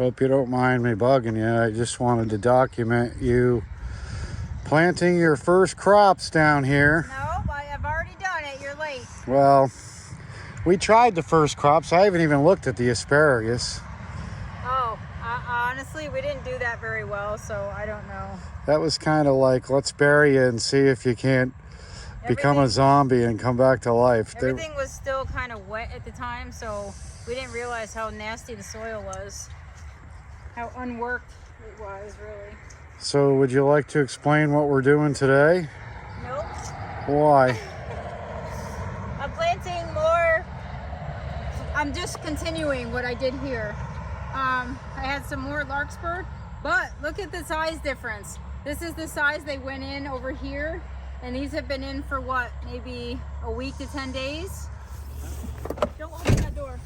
Hope you don't mind me bugging you. I just wanted to document you planting your first crops down here. No, I've already done it. You're late. Well, we tried the first crops. I haven't even looked at the asparagus. Oh, honestly, we didn't do that very well, so I don't know. That was kind of like, let's bury you and see if you can't become a zombie and come back to life. Everything was still kind of wet at the time, so we didn't realize how nasty the soil was. How unworked it was, really. So would you like to explain what we're doing today? Nope. Why? I'm planting more. I'm just continuing what I did here. I had some more larkspur, but look at the size difference. This is the size they went in over here, and these have been in for what, maybe a week to 10 days? Don't open that door.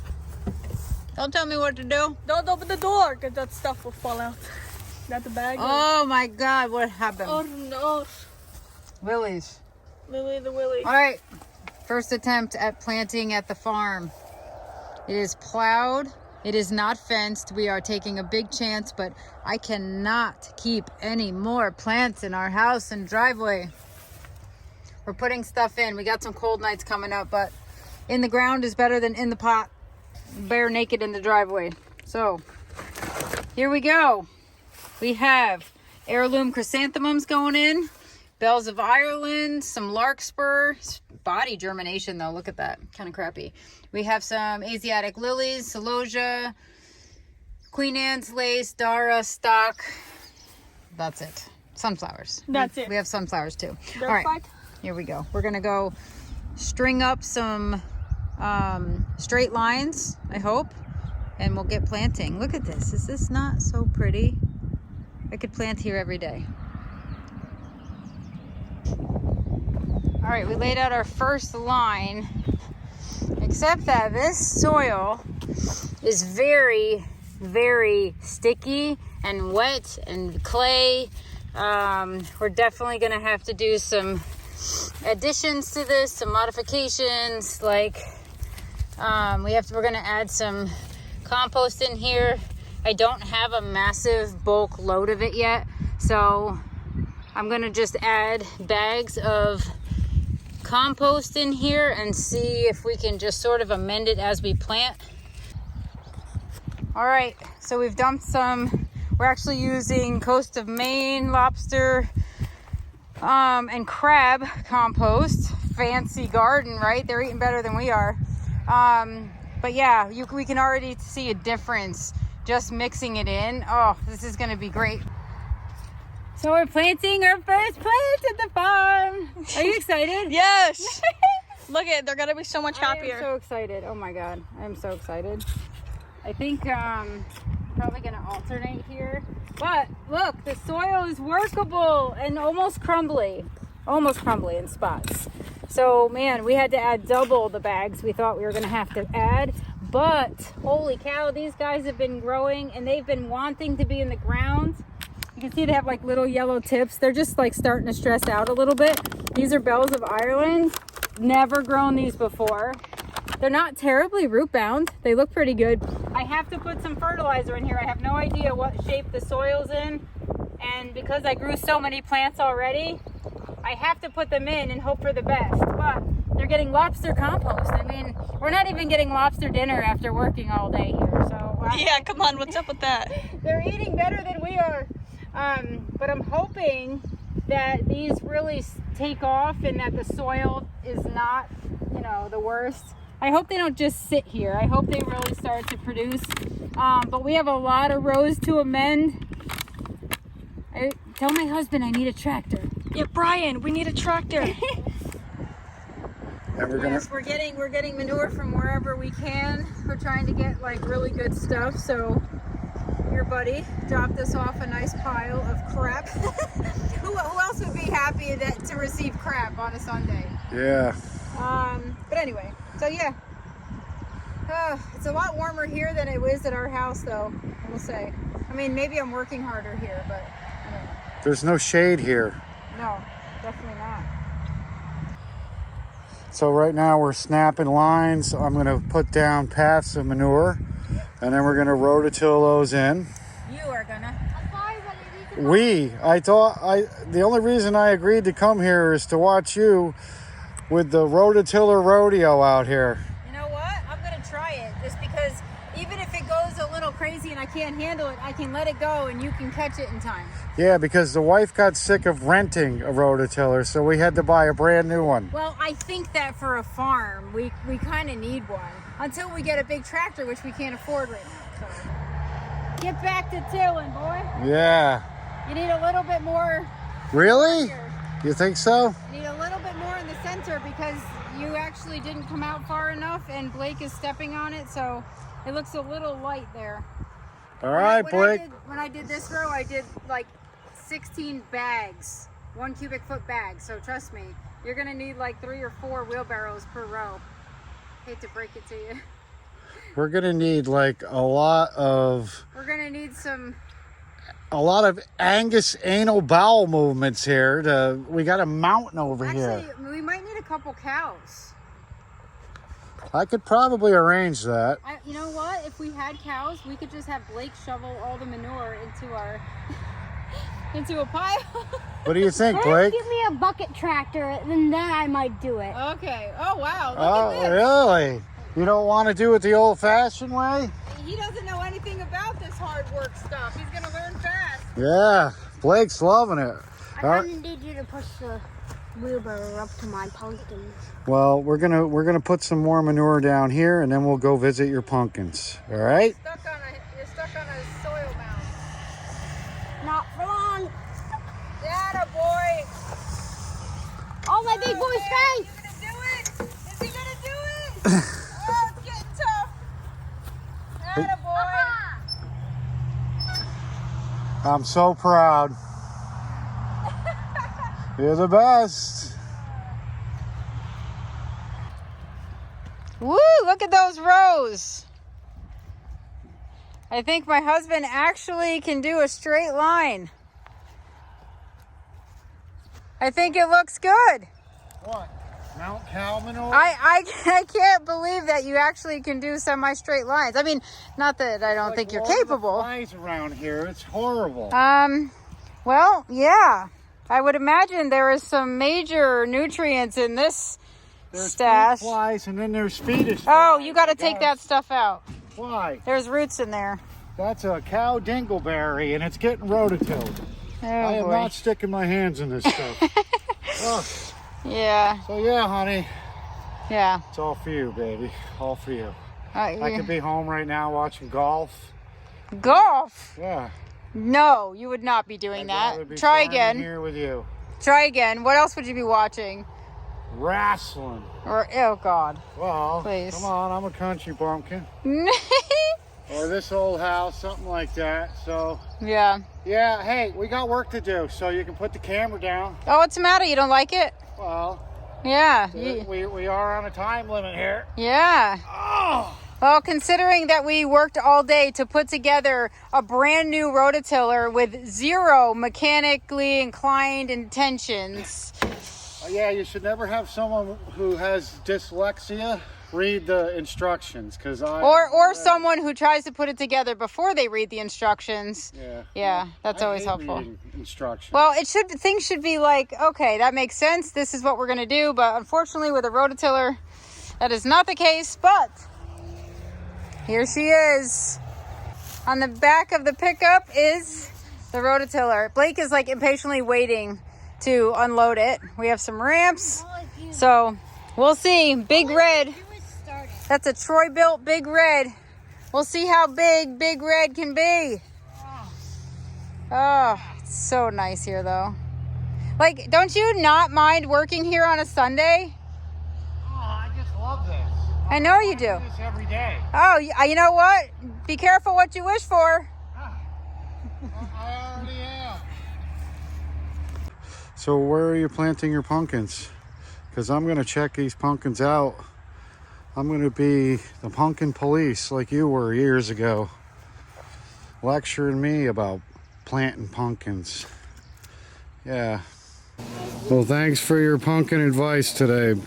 Don't tell me what to do. Don't open the door, because that stuff will fall out. Not the bag. Oh my God, what happened? Oh no. Willies. Lily the Willy. All right, first attempt at planting at the farm. It is plowed. It is not fenced. We are taking a big chance, but I cannot keep any more plants in our house and driveway. We're putting stuff in. We got some cold nights coming up, but in the ground is better than in the pot, bare naked in the driveway. So here we go. We have heirloom chrysanthemums going in, bells of Ireland, some larkspur, body germination though, look at that, kind of crappy. We have some Asiatic lilies, celosia, Queen Anne's lace, Dara, stock. That's it. Sunflowers. That's it. We have sunflowers too. They're All right, fine. here we go. We're gonna go string up some straight lines, I hope, and we'll get planting. Look at this. Is this not so pretty? I could plant here every day. All right, we laid out our first line, except that this soil is very, very sticky and wet and clay. We're definitely gonna have to do some additions to this, some modifications, like we're gonna add some compost in here. I don't have a massive bulk load of it yet, so I'm gonna just add bags of compost in here and see if we can just sort of amend it as we plant. All right, so we've dumped some. We're actually using Coast of Maine lobster and crab compost. Fancy garden, right? They're eating better than we are. But yeah, we can already see a difference just mixing it in. Oh, this is gonna be great. So we're planting our first plants at the farm. Are you excited? Yes. Look at it. They're gonna be so much happier. I am so excited. Oh my God, I'm so excited. I think probably gonna alternate here. But look, the soil is workable and almost crumbly in spots. So man, we had to add double the bags we thought we were gonna have to add. But holy cow, these guys have been growing and they've been wanting to be in the ground. You can see they have like little yellow tips. They're just like starting to stress out a little bit. These are bells of Ireland. Never grown these before. They're not terribly root bound. They look pretty good. I have to put some fertilizer in here. I have no idea what shape the soil's in. And because I grew so many plants already, I have to put them in and hope for the best. But they're getting lobster compost. I mean, we're not even getting lobster dinner after working all day here. So Yeah, come on. What's up with that? they're eating better than we are. But I'm hoping that these really take off and that the soil is not, the worst. I hope they don't just sit here. I hope they really start to produce. But we have a lot of rows to amend. Tell my husband I need a tractor. Yeah, Brian, we need a tractor. And We're getting manure from wherever we can. We're trying to get like really good stuff. So your buddy dropped us off a nice pile of crap. Who else would be happy to receive crap on a Sunday? Yeah. But anyway, so yeah. It's a lot warmer here than it is at our house, though, I will say. I mean, maybe I'm working harder here, but I don't know. There's no shade here. No, definitely not. So right now we're snapping lines. I'm going to put down paths of manure And then we're gonna rototill those in. You are gonna. The only reason I agreed to come here is to watch you with the rototiller rodeo out here. You know what? I'm gonna try it just because even if it goes a little crazy and I can't handle it, I can let it go and you can catch it in time. Yeah, because the wife got sick of renting a rototiller, so we had to buy a brand new one. Well, I think that for a farm, we kind of need one until we get a big tractor, which we can't afford right now. So get back to tilling, boy. Yeah. You need a little bit more. Really? Here. You think so? You need a little bit more in the center because you actually didn't come out far enough and Blake is stepping on it, so it looks a little light there. All right, Blake. When I did this row, I did like 16 bags, 1 cubic foot bag. So trust me, you're gonna need like 3 or 4 wheelbarrows per row. Hate to break it to you. We're gonna need like a lot of Angus anal bowel movements here. We got a mountain over here. Actually, we might need a couple cows. I could probably arrange that. You know what? If we had cows, we could just have Blake shovel all the manure into our into a pile. What do you think, Blake? Give me a bucket tractor, and then I might do it. Okay. Oh wow! Look Oh, at this. really? You don't want to do it the old-fashioned way? He doesn't know anything about this hard work stuff. He's gonna learn fast. Yeah, Blake's loving it. I kind of need you to push the wheelbarrow up to my pumpkins. Well, we're gonna put some more manure down here, and then we'll go visit your pumpkins. All right? You're stuck on a soil mound. Not for long. Atta boy. Oh, my big boy strength. Is he gonna do it? Is he gonna do it? Oh, it's getting tough. Atta boy. I'm so proud. You're the best. Woo! Look at those rows. I think my husband actually can do a straight line. I think it looks good. What? Mount Cow manure? I can't believe that you actually can do semi-straight lines. I mean, not that I don't think you're capable. Flies around here. It's horrible. Well, yeah. I would imagine there is some major nutrients in this stash. Fruit flies and then there's fetus Oh, flies. you got to take that stuff out. Why? There's roots in there. That's a cow dingleberry and it's getting rototilled. Oh, I am boy. not sticking my hands in this stuff. Oh. Yeah. So yeah, honey, Yeah. it's all for you, baby. All for you. I could be home right now watching golf. Golf? Yeah. No, you would not be doing I'd rather that. be Try farming again. Here with you. Try again. What else would you be watching? Wrestling. Or oh God. Well, Please. come on, I'm a country bumpkin. Or this old house, something like that. So, Yeah. yeah, hey, we got work to do, so you can put the camera down. Oh, what's the matter? You don't like it? Well, Yeah. we are on a time limit here. Yeah. Oh! Well, considering that we worked all day to put together a brand new rototiller with 0 mechanically inclined intentions. Yeah, you should never have someone who has dyslexia read the instructions, because Or someone who tries to put it together before they read the instructions. Yeah. Yeah, that's I always hate helpful. reading instructions. Well, things should be like, okay, that makes sense. This is what we're going to do. But unfortunately, with a rototiller, that is not the case. But here she is. On the back of the pickup is the rototiller. Blake is like impatiently waiting to unload it. We have some ramps. So we'll see. Big Red. That's a Troy built Big Red. We'll see how big Big Red can be. Oh, it's so nice here though. Like, don't you not mind working here on a Sunday? Oh, I just love this. I know you do. I do this every day. Oh, you know what? Be careful what you wish for. I already am. So where are you planting your pumpkins? Because I'm going to check these pumpkins out. I'm going to be the pumpkin police like you were years ago. Lecturing me about planting pumpkins. Yeah. Well, thanks for your pumpkin advice today.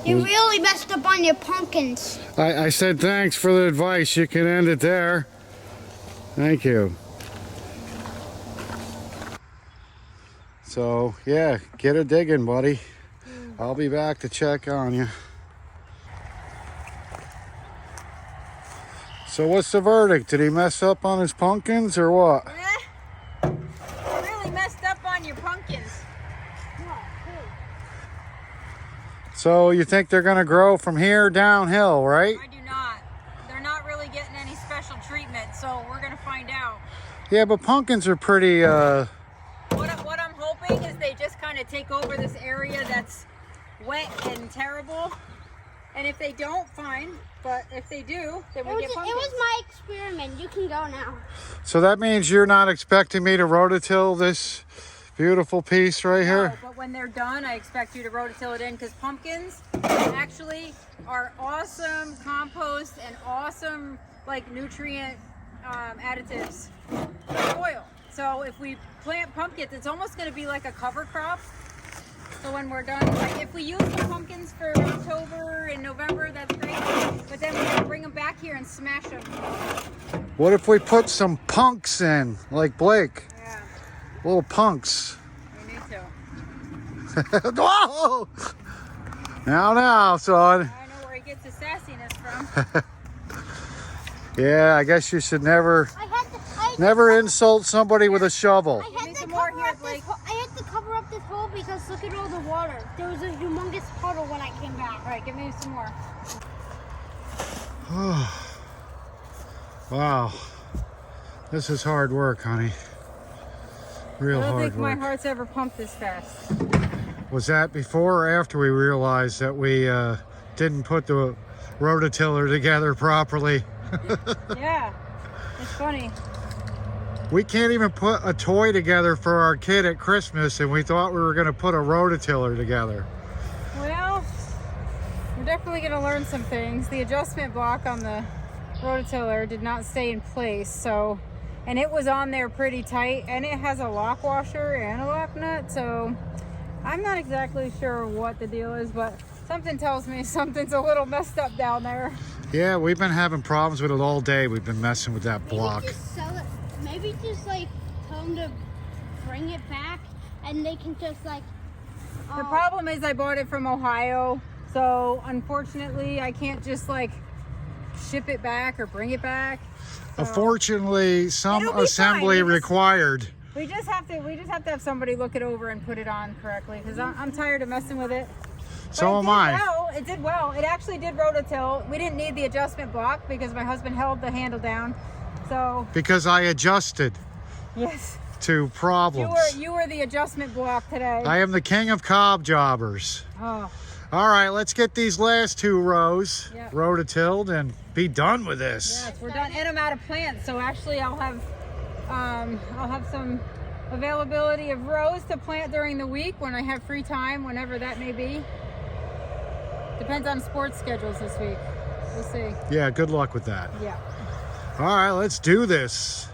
You really messed up on your pumpkins. I said thanks for the advice. You can end it there. Thank you. So, yeah, get a digging, buddy. I'll be back to check on you. So what's the verdict? Did he mess up on his pumpkins or what? You really messed up on your pumpkins. So you think they're gonna grow from here downhill, right? I do not. They're not really getting any special treatment, so we're gonna find out. Yeah, but pumpkins are pretty, What I'm hoping is they just kind of take over this area that's wet and terrible. And if they don't, fine. But if they do, then we get pumpkins. It was my experiment. You can go now. so that means you're not expecting me to rototill this beautiful piece right No, here? but when they're done, I expect you to rototill it in because pumpkins actually are awesome compost and awesome like nutrient additives for soil. So if we plant pumpkins, it's almost going to be like a cover crop. So when we're done, like if we use the pumpkins for October and November, that's great. But then we're going to bring them back here and smash them. What if we put some punks in, like Blake? Yeah, Little punks. we need to. Whoa! Now, son. I know where he gets his sassiness from. Yeah, I guess you should never insult somebody with a shovel. I Give me had to some more cover here, up Blake. I had to cover up this hole because look at all the water. There was a humongous puddle when I came back. All right, give me some more. Wow. This is hard work, honey. Real I don't hard think my work. heart's ever pumped this fast. Was that before or after we realized that we didn't put the rototiller together properly? Yeah, it's funny. We can't even put a toy together for our kid at Christmas, and we thought we were going to put a rototiller together. Well, we're definitely going to learn some things. The adjustment block on the rototiller did not stay in place, so, and it was on there pretty tight, and it has a lock washer and a lock nut, so I'm not exactly sure what the deal is, but something tells me something's a little messed up down there. Yeah, we've been having problems with it all day. We've been messing with that block. Maybe just sell it. Maybe just like tell them to bring it back, and they can just like. The problem is I bought it from Ohio, so unfortunately I can't just like ship it back or bring it back. So Unfortunately, some It'll be assembly fine. required. we just have to have somebody look it over and put it on correctly because I'm tired of messing with it. So But am I. It did well. It actually did rototill. We didn't need the adjustment block because my husband held the handle down. So Because I adjusted yes, to problems. you were the adjustment block today. I am the king of cob jobbers. Oh, All right, let's get these last 2 rows Yep. rototilled and be done with this. yes, we're done. And I'm out of plants, so actually I'll have some availability of rows to plant during the week when I have free time, whenever that may be. Depends on sports schedules this week. We'll see. Yeah, good luck with that. Yeah. All right, let's do this.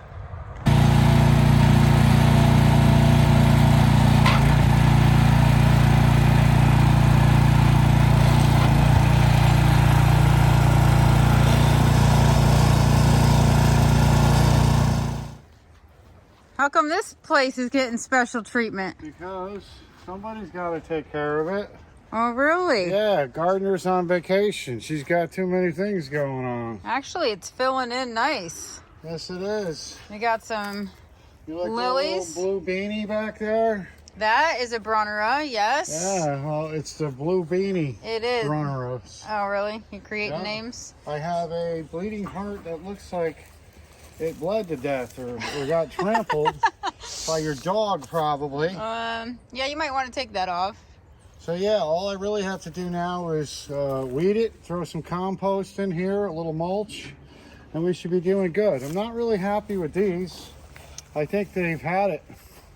How come this place is getting special treatment? Because somebody's got to take care of it. Oh, really? Yeah, Gardner's on vacation. She's got too many things going on. Actually, it's filling in nice. Yes, it is. We got some. You like Lilies? the little blue beanie back there? That is a Bryan'S, yes. Yeah, well, it's the blue beanie. It is. Bryan'S. Oh, really? You creating Yeah. names? I have a bleeding heart that looks like it bled to death or got trampled by your dog, probably. Yeah, you might want to take that off. So yeah, all I really have to do now is weed it, throw some compost in here, a little mulch, and we should be doing good. I'm not really happy with these. I think they've had it.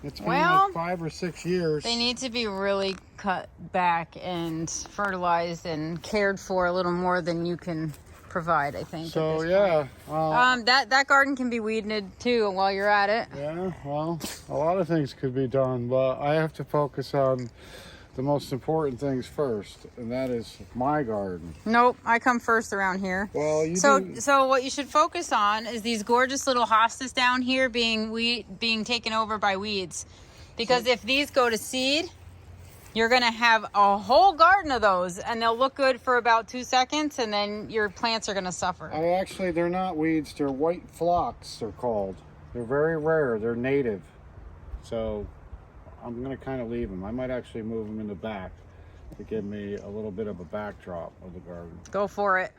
It's been like 5 or 6 years. They need to be really cut back and fertilized and cared for a little more than you can provide, I think. So at this yeah, point. That garden can be weeded too while you're at it. yeah. Well, a lot of things could be done, but I have to focus on the most important things first, and that is my garden. Nope, I come first around here. Well, you So do. what you should focus on is these gorgeous little hostas down here being taken over by weeds. Because if these go to seed, you're gonna have a whole garden of those, and they'll look good for about 2 seconds, and then your plants are gonna suffer. They're not weeds, they're white phlox, they're called. They're very rare, they're native. So I'm gonna kind of leave them. I might actually move them in the back to give me a little bit of a backdrop of the garden. Go for it.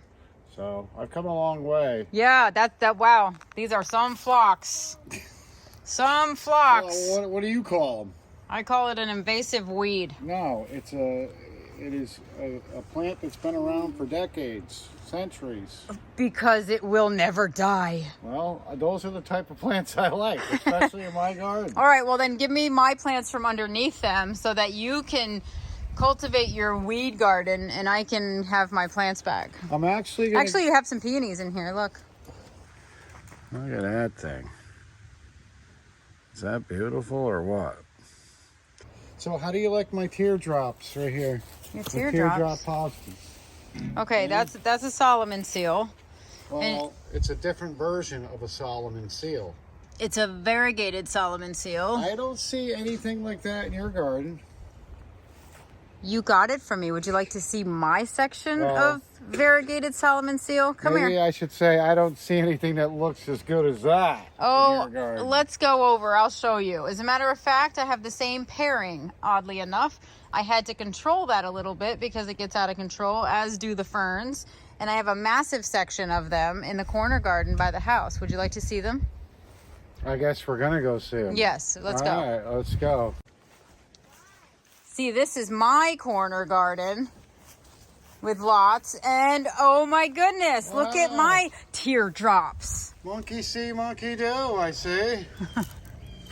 So I've come a long way. Yeah, wow. These are some phlox. Some phlox. Well, what do you call them? I call it an invasive weed. No, it is a plant that's been around for decades, centuries. Because it will never die. Well, those are the type of plants I like, especially in my garden. All right, well then give me my plants from underneath them so that you can cultivate your weed garden and I can have my plants back. I'm actually you have some peonies in here, look. Look at that thing. Is that beautiful or what? So how do you like my teardrops right here? Your The teardrops. teardrop postas. Okay, that's a Solomon seal. Well, it's a different version of a Solomon seal. It's a variegated Solomon seal. I don't see anything like that in your garden. You got it from me. Would you like to see my section Well, of variegated Solomon seal? Come Maybe here. I should say I don't see anything that looks as good as that in Oh, your garden. let's go over. I'll show you. As a matter of fact, I have the same pairing, oddly enough. I had to control that a little bit because it gets out of control, as do the ferns. And I have a massive section of them in the corner garden by the house. Would you like to see them? I guess we're going to go see them. Yes, let's go. All right, let's go. See, this is my corner garden with lots. And oh my goodness, look at Wow. my teardrops. Monkey see, monkey do, I see.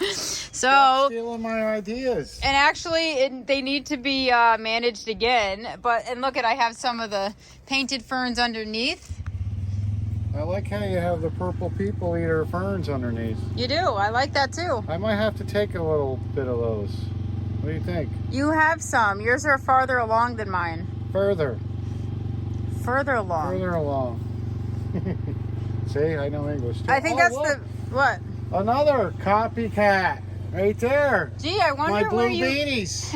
So, Stealing my ideas. and actually they need to be managed again. And look at, I have some of the painted ferns underneath. I like how you have the purple people eater ferns underneath. You do, I like that too. I might have to take a little bit of those. What do you think? You have some. Yours are farther along than mine. Further. Further along. Further along. See, I know English too. I think that's look, what? another copycat right there. Gee, I wonder My blue where you... beanies.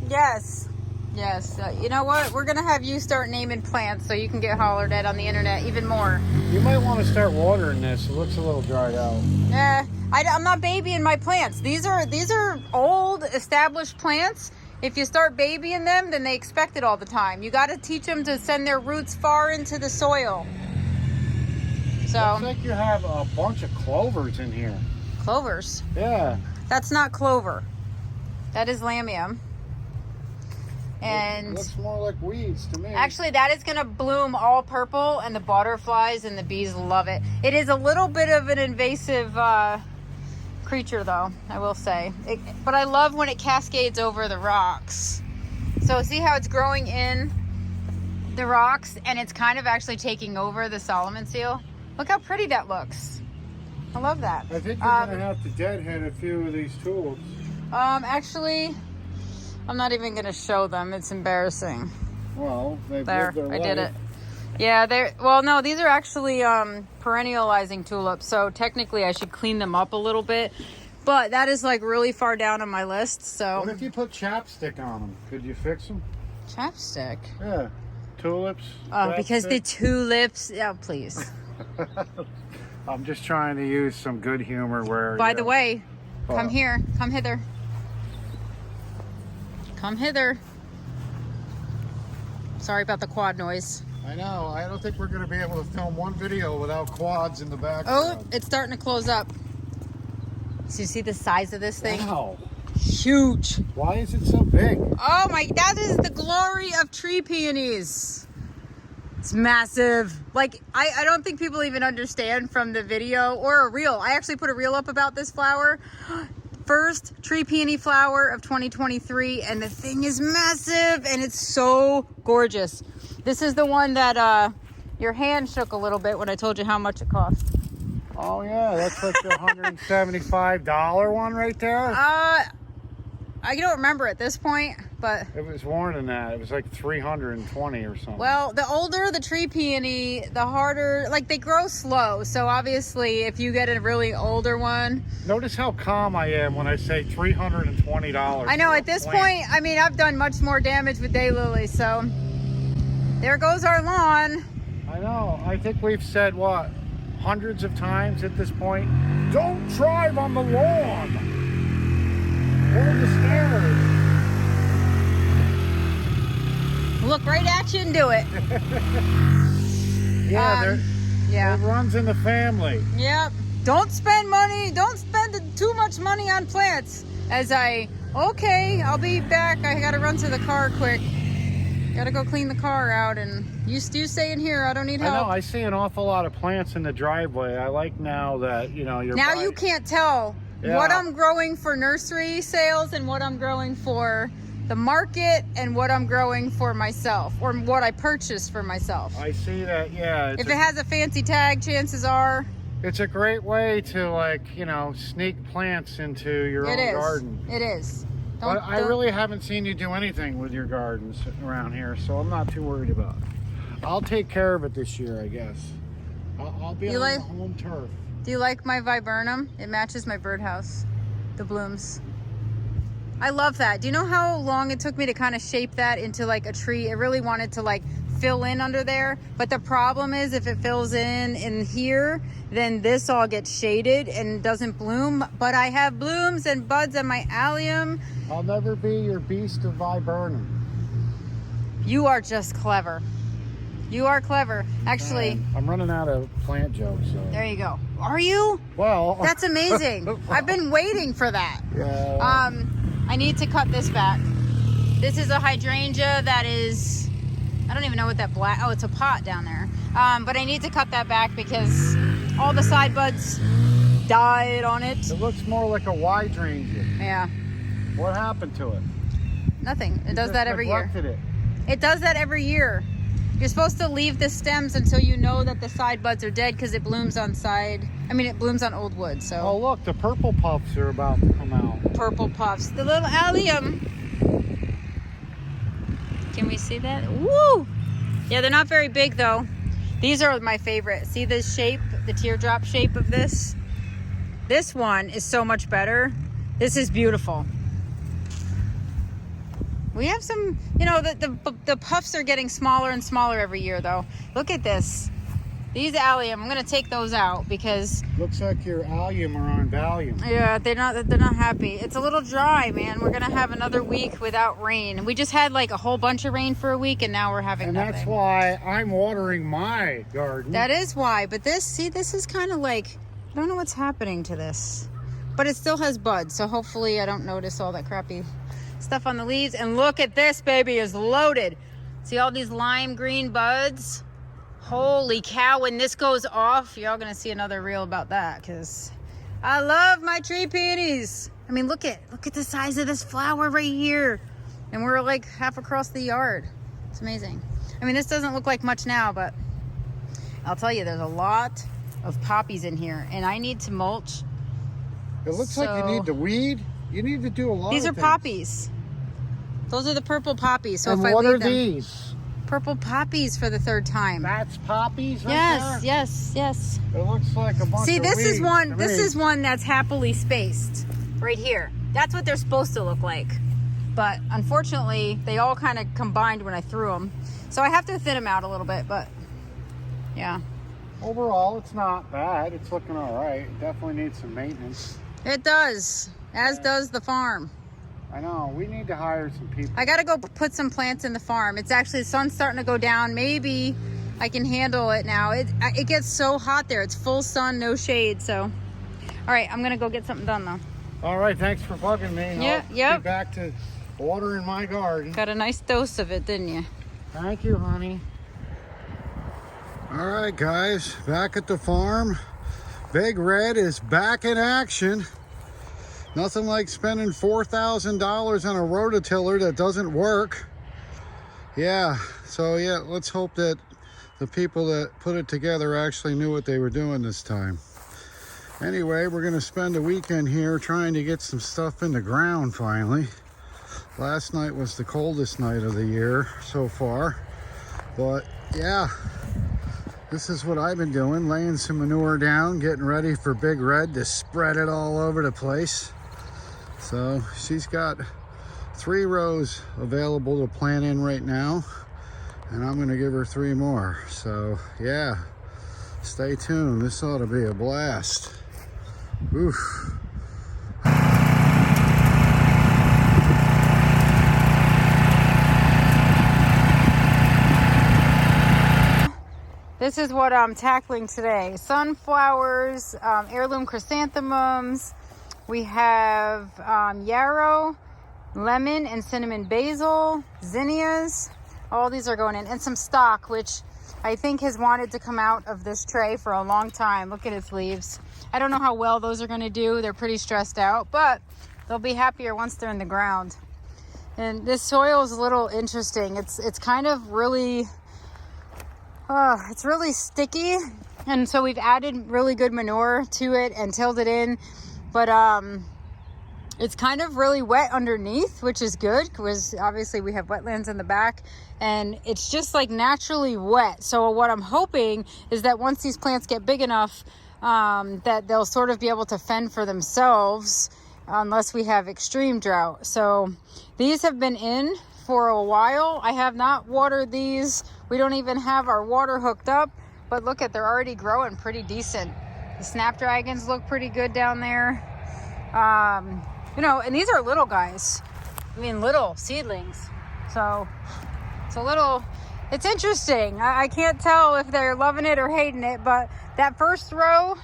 Yes. Yes. You know what? We're going to have you start naming plants so you can get hollered at on the internet even more. You might want to start watering this. It looks a little dried out. I'm not babying my plants. These are old, established plants. If you start babying them, then they expect it all the time. You got to teach them to send their roots far into the soil. So, Looks like you have a bunch of clovers in here. clovers. Yeah. That's not clover. That is lamium. And It looks more like weeds to me. actually, that is going to bloom all purple, and the butterflies and the bees love it. It is a little bit of an invasive creature, though, I will say. But I love when it cascades over the rocks. So see how it's growing in the rocks, and it's kind of actually taking over the Solomon seal? Look how pretty that looks. I love that. I think you're going to have to deadhead a few of these tulips. Actually, I'm not even going to show them. It's embarrassing. Well, they've There, lived their I did it. life. Yeah, well, no, these are actually perennializing tulips, so technically I should clean them up a little bit. But that is like really far down on my list, so. What if you put chapstick on them? Could you fix them? Chapstick? Yeah. Tulips. Oh, because the chapstick. tulips. Yeah, please. I'm just trying to use some good humor where. By you the know, way, come uh, here. Come hither. Come hither. Sorry about the quad noise. I know. I don't think we're going to be able to film one video without quads in the Oh, background. it's starting to close up. So you see the size of this thing? Wow. Huge. Why is it so big? Oh my, that is the glory of tree peonies. It's massive. Like, I don't think people even understand from the video or a reel. I actually put a reel up about this flower. First tree peony flower of 2023, and the thing is massive and it's so gorgeous. This is the one that your hand shook a little bit when I told you how much it cost. Oh yeah, that's like the $175 one right there. I I don't remember at this point, but It was more than that. It was like 320 or something. well, the older the tree peony, the harder, like they grow slow. So obviously if you get a really older one. Notice how calm I am when I say $320. I know for a at this plant. point, I mean, I've done much more damage with daylilies. So there goes our lawn. I know. I think we've said what? Hundreds of times at this point. Don't drive on the lawn. Pull the stairs. Look right at you and do it. Yeah, Yeah. it runs in the family. Yep. Don't spend money. Don't spend too much money on plants. Okay, I'll be back. I gotta run to the car quick. Gotta go clean the car out, and you stay in here. I don't need I help. know. I see an awful lot of plants in the driveway. I like now that, you know, you're Now buying- you can't tell Yeah. what I'm growing for nursery sales and what I'm growing for the market and what I'm growing for myself, or what I purchased for myself. I see that, yeah. If it has a fancy tag, chances are It's a great way to, like, you know, sneak plants into your it own is. garden. It is. But I really haven't seen you do anything with your gardens around here, so I'm not too worried about it. I'll take care of it this year, I guess. I'll be on the home turf. Do you like my viburnum? It matches my birdhouse, the blooms. I love that. Do you know how long it took me to kind of shape that into like a tree? It really wanted to like fill in under there. But the problem is if it fills in here, then this all gets shaded and doesn't bloom. But I have blooms and buds on my allium. I'll never be your beast of viburnum. You are just clever. You are clever. Actually, And I'm running out of plant jokes. So. there you go. Are you? Well, That's amazing. I've been waiting for that. yeah. I need to cut this back. This is a hydrangea that is, I don't even know what that black, oh, it's a pot down there. But I need to cut that back because all the side buds died on it. It looks more like a hydrangea. Yeah, What happened to it? nothing. It does Just that every year. neglected it. It does that every year. You're supposed to leave the stems until you know that the side buds are dead because it blooms on it blooms on old wood, so. Oh, look, the purple puffs are about to come out. Purple puffs, the little allium. Can we see that? Woo! Yeah, they're not very big though. These are my favorite. See this shape, the teardrop shape of this? This one is so much better. This is beautiful. We have some, you know, the puffs are getting smaller and smaller every year though. Look at this. These allium, I'm gonna take those out because Looks like your allium are on Valium. yeah, they're not happy. It's a little dry, man. We're gonna have another week without rain. We just had like a whole bunch of rain for a week, and now we're having And nothing. that's why I'm watering my garden. That is why. But this is kind of like, I don't know what's happening to this, but it still has buds. So hopefully I don't notice all that crappy stuff on the leaves. And look at this, baby is loaded. See all these lime green buds? Holy cow, when this goes off, y'all gonna see another reel about that because I love my tree peonies. I mean, look at the size of this flower right here. And we're like half across the yard. It's amazing. I mean, this doesn't look like much now, but I'll tell you, there's a lot of poppies in here and I need to mulch. It looks like you need to weed. You need to do a lot These of are things. poppies. Those are the purple poppies. So And if I what leave are them, these? purple poppies for the third time. That's poppies right Yes, there? yes. It looks like a bunch See, of this is weeds one. to This me. is one that's happily spaced, right here. That's what they're supposed to look like. But unfortunately, they all kind of combined when I threw them. So I have to thin them out a little bit. But yeah, Overall, it's not bad. It's looking all right. It definitely needs some maintenance. it does. As does the farm. I know. We need to hire some people. I gotta go put some plants in the farm. It's actually, the sun's starting to go down. Maybe I can handle it now. It gets so hot there. It's full sun, no shade. So, all right, I'm gonna go get something done though. All right. Thanks for bugging me. Yeah, I'll yep. be back to watering my garden. Got a nice dose of it, didn't you? Thank you, honey. All right, guys. Back at the farm. Big Red is back in action. Nothing like spending $4,000 on a rototiller that doesn't work. Yeah, so yeah, let's hope that the people that put it together actually knew what they were doing this time. Anyway, we're gonna spend a weekend here trying to get some stuff in the ground finally. Last night was the coldest night of the year so far. But yeah, this is what I've been doing, laying some manure down, getting ready for Big Red to spread it all over the place. So she's got 3 rows available to plant in right now, and I'm gonna give her 3 more. So yeah, stay tuned. This ought to be a blast. Oof. This is what I'm tackling today. Sunflowers, heirloom chrysanthemums. We have yarrow, lemon and cinnamon basil, zinnias. All these are going in. And some stock, which I think has wanted to come out of this tray for a long time. Look at its leaves. I don't know how well those are going to do. They're pretty stressed out, but they'll be happier once they're in the ground. And this soil is a little interesting. It's kind of really... it's really sticky, and so we've added really good manure to it and tilled it in, but it's kind of really wet underneath, which is good because obviously we have wetlands in the back, and it's just like naturally wet. So what I'm hoping is that once these plants get big enough, that they'll sort of be able to fend for themselves unless we have extreme drought. So these have been in for a while. I have not watered these. We don't even have our water hooked up, but look at, they're already growing pretty decent. The snapdragons look pretty good down there. You know, and these are little guys. I mean, little seedlings. So it's a little, it's interesting. I can't tell if they're loving it or hating it, but that first row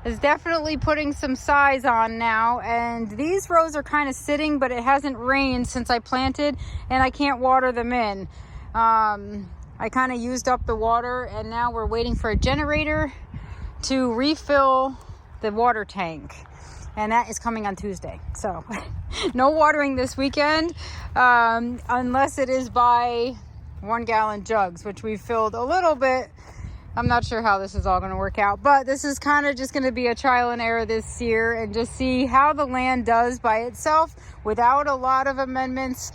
is definitely putting some size on now, and these rows are kind of sitting, but it hasn't rained since I planted, and I can't water them in. I kind of used up the water, and now we're waiting for a generator to refill the water tank, and that is coming on Tuesday. So no watering this weekend, unless it is by 1-gallon jugs, which we filled a little bit. I'm not sure how this is all going to work out, but this is kind of just going to be a trial and error this year and just see how the land does by itself without a lot of amendments.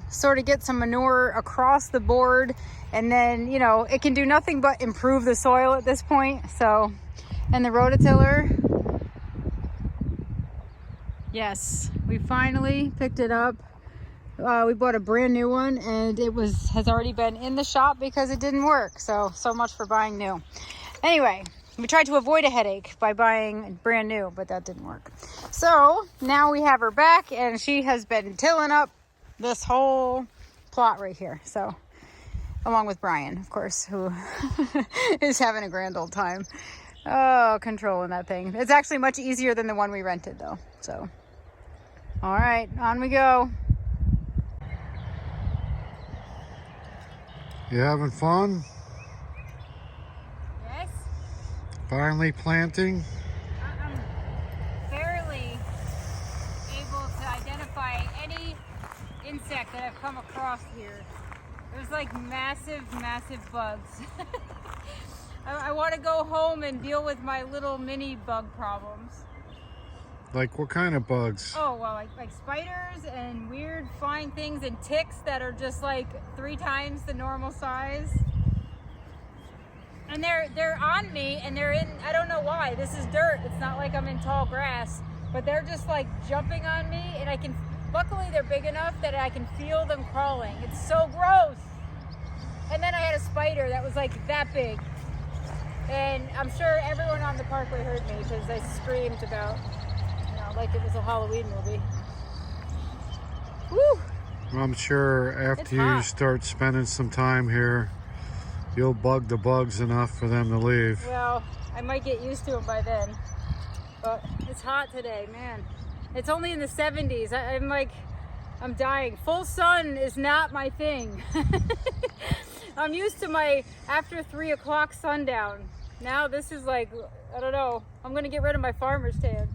Sort of get some manure across the board, and then, you know, it can do nothing but improve the soil at this point. So, and the rototiller, yes, we finally picked it up. We bought a brand new one, and it has already been in the shop because it didn't work. So much for buying new. Anyway, we tried to avoid a headache by buying brand new, but that didn't work. So now we have her back, and she has been tilling up this whole plot right here. So along with Brian, of course, who is having a grand old time. Oh, controlling that thing. It's actually much easier than the one we rented though. So, all right, on we go. You having fun? Yes. Finally planting? I'm barely able to identify any insect that I've come across here. There's like massive bugs. I want to go home and deal with my little mini bug problems. Like what kind of bugs? Oh, well, like spiders and weird flying things and ticks that are just like 3 times the normal size. And they're on me, and they're in, I don't know why. This is dirt. It's not like I'm in tall grass, but they're just like jumping on me, and I can, luckily they're big enough that I can feel them crawling. It's so gross. And then I had a spider that was like that big. And I'm sure everyone on the parkway heard me because I screamed about, like it was a Halloween movie. Woo! I'm sure after you start spending some time here, you'll bug the bugs enough for them to leave. Well, I might get used to them by then. But it's hot today, man. It's only in the 70s. I'm dying. Full sun is not my thing. I'm used to my after 3 o'clock sundown. Now this is like, I don't know. I'm gonna get rid of my farmer's tan.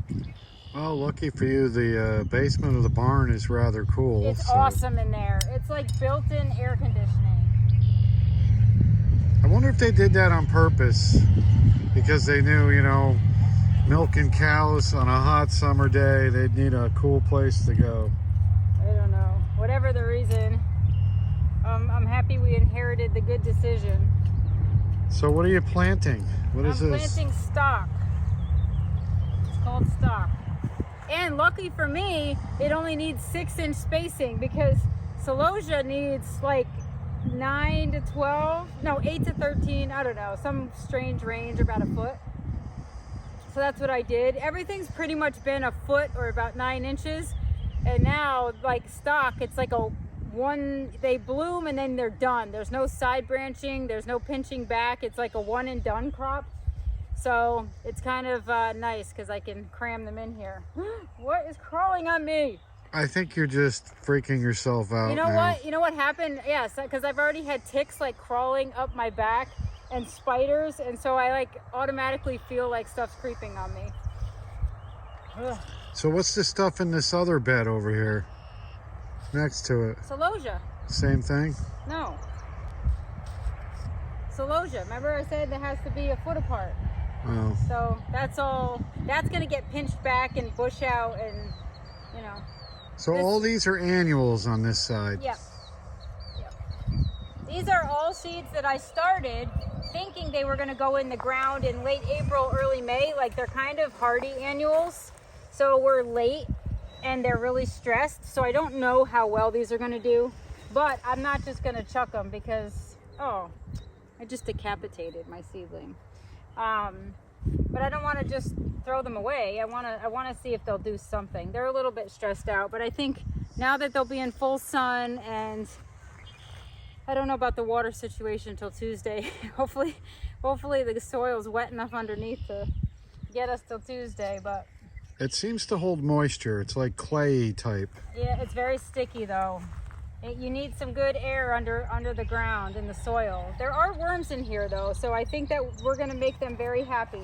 Well, lucky for you, the basement of the barn is rather cool. It's awesome in there. It's like built-in air conditioning. I wonder if they did that on purpose because they knew, you know, milking cows on a hot summer day, they'd need a cool place to go. I don't know. Whatever the reason, I'm happy we inherited the good decision. So what are you planting? What is I'm this? planting stock. It's called stock. And lucky for me, it only needs 6-inch spacing because celosia needs like 9 to 12, no, 8 to 13, I don't know, some strange range, about a foot. So that's what I did. Everything's pretty much been a foot or about 9 inches. And now, like stock, it's like they bloom and then they're done. There's no side branching, there's no pinching back. It's like a one and done crop. So it's kind of nice because I can cram them in here. What is crawling on me? I think you're just freaking yourself out. You know now. what? You know what happened? Yes, because I've already had ticks like crawling up my back and spiders, and so I like automatically feel like stuff's creeping on me. Ugh. So what's the stuff in this other bed over here next to it? Celosia. Same thing? No. Celosia. Remember I said that has to be a foot apart. Oh. So that's all. That's gonna get pinched back and bush out, and you know. So all these are annuals on this side? Yep. Yep. These are all seeds that I started thinking they were gonna go in the ground in late April, early May. Like they're kind of hardy annuals. So we're late and they're really stressed. So I don't know how well these are gonna do, but I'm not just gonna chuck them because, oh, I just decapitated my seedling. But I don't want to just throw them away. I want to see if they'll do something. They're a little bit stressed out, but I think now that they'll be in full sun, and I don't know about the water situation until Tuesday. Hopefully the soil's wet enough underneath to get us till Tuesday, but it seems to hold moisture. It's like clay type. yeah, it's very sticky though. You need some good air under the ground in the soil. There are worms in here though, so I think that we're gonna make them very happy.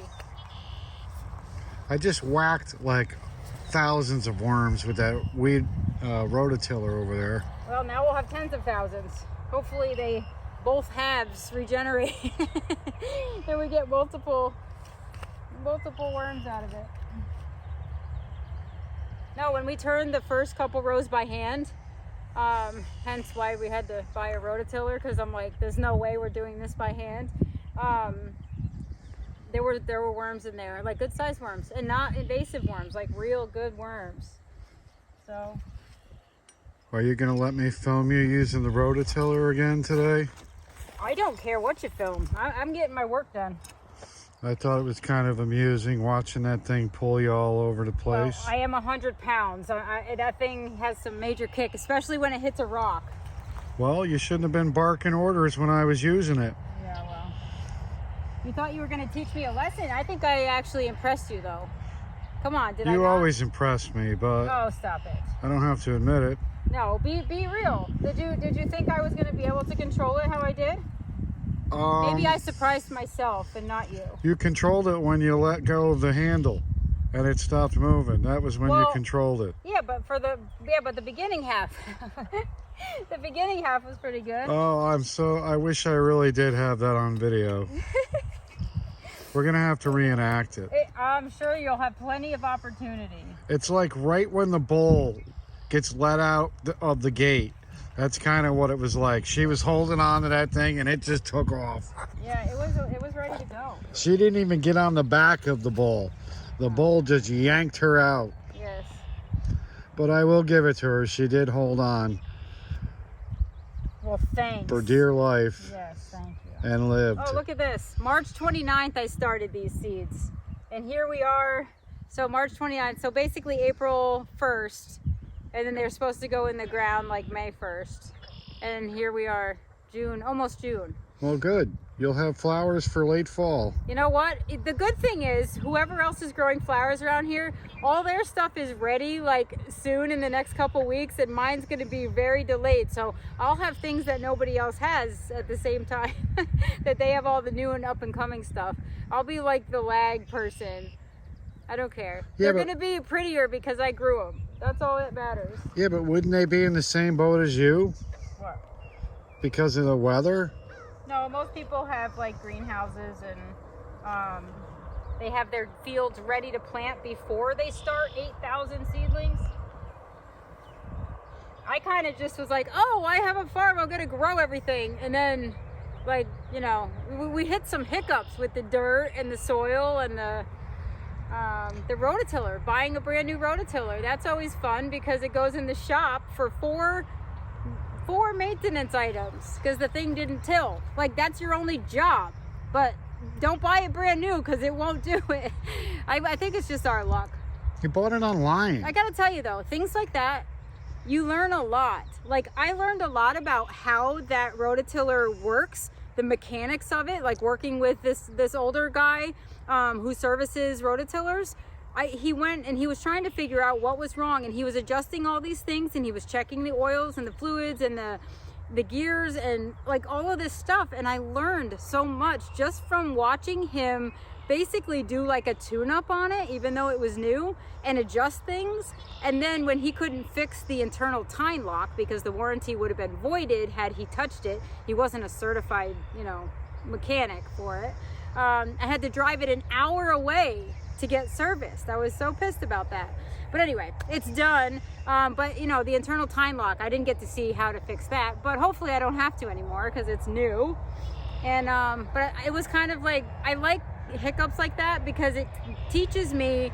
I just whacked like thousands of worms with that weed rototiller over there. Well, now we'll have tens of thousands. Hopefully they both halves regenerate and we get multiple worms out of it. No, when we turned the first couple rows by hand, hence why we had to buy a rototiller, because I'm like, there's no way we're doing this by hand. There were worms in there, like good sized worms, and not invasive worms, like real good worms. So Are you gonna let me film you using the rototiller again today? I don't care what you film. I'm getting my work done. I thought it was kind of amusing watching that thing pull you all over the place. Well, I am 100 pounds. That thing has some major kick, especially when it hits a rock. Well, you shouldn't have been barking orders when I was using it. Yeah, well. You thought you were going to teach me a lesson? I think I actually impressed you, though. Come on, did I You not? always impress me, but Oh, stop it. I don't have to admit it. No, be real. Did you think I was going to be able to control it how I did? Maybe I surprised myself and not you. You controlled it when you let go of the handle and it stopped moving. That was when you controlled it. Yeah, but the beginning half. The beginning half was pretty good. Oh, I wish I really did have that on video. We're gonna have to reenact it. I'm sure you'll have plenty of opportunity. It's like right when the bull gets let out of the gate. That's kind of what it was like. She was holding on to that thing and it just took off. Yeah, it was ready to go. She didn't even get on the back of the bull. The bull just yanked her out. Yes. But I will give it to her. She did hold on. Well, thanks. For dear life. Yes, thank you. And lived. Oh, look at this. March 29th I started these seeds. And here we are. So March 29th. So basically April 1st. And then they're supposed to go in the ground like May 1st. And here we are, June, almost June. Well, good. You'll have flowers for late fall. You know what? The good thing is, whoever else is growing flowers around here, all their stuff is ready like soon in the next couple weeks, and mine's going to be very delayed. So I'll have things that nobody else has at the same time, that they have all the new and up and coming stuff. I'll be like the lag person. I don't care. Yeah, They're going to be prettier because I grew them. That's all that matters. Yeah, but wouldn't they be in the same boat as you? What? Because of the weather? No, most people have like greenhouses, and they have their fields ready to plant before they start 8,000 seedlings. I kind of just was like, oh, I have a farm, I'm gonna grow everything. And then, like, you know, we hit some hiccups with the dirt and the soil and the rototiller. Buying a brand new rototiller, that's always fun because it goes in the shop for four maintenance items because the thing didn't till. Like, that's your only job. But don't buy it brand new because it won't do it. I think it's just our luck. You bought it online. I gotta tell you though, things like that, you learn a lot. Like, I learned a lot about how that rototiller works, the mechanics of it, like working with this older guy who services rototillers. He went and he was trying to figure out what was wrong, and he was adjusting all these things, and he was checking the oils and the fluids and the gears and like all of this stuff. And I learned so much just from watching him basically do like a tune-up on it, even though it was new, and adjust things. And then when he couldn't fix the internal time lock because the warranty would have been voided had he touched it, he wasn't a certified, you know, mechanic for it. I had to drive it an hour away to get serviced. I was so pissed about that. But anyway, it's done. But you know, the internal time lock, I didn't get to see how to fix that, but hopefully I don't have to anymore because it's new. And but it was kind of like, I like hiccups like that because it teaches me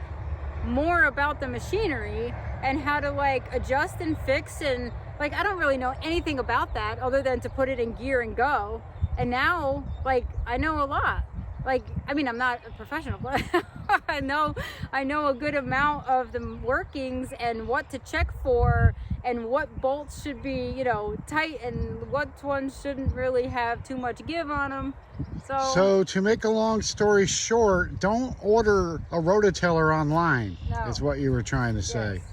more about the machinery and how to like adjust and fix. And like, I don't really know anything about that other than to put it in gear and go. And now, like, I know a lot. Like, I mean, I'm not a professional, but I know a good amount of the workings and what to check for and what bolts should be, you know, tight and what ones shouldn't really have too much give on them. So to make a long story short, don't order a rototiller online, is what you were trying to say. Yes.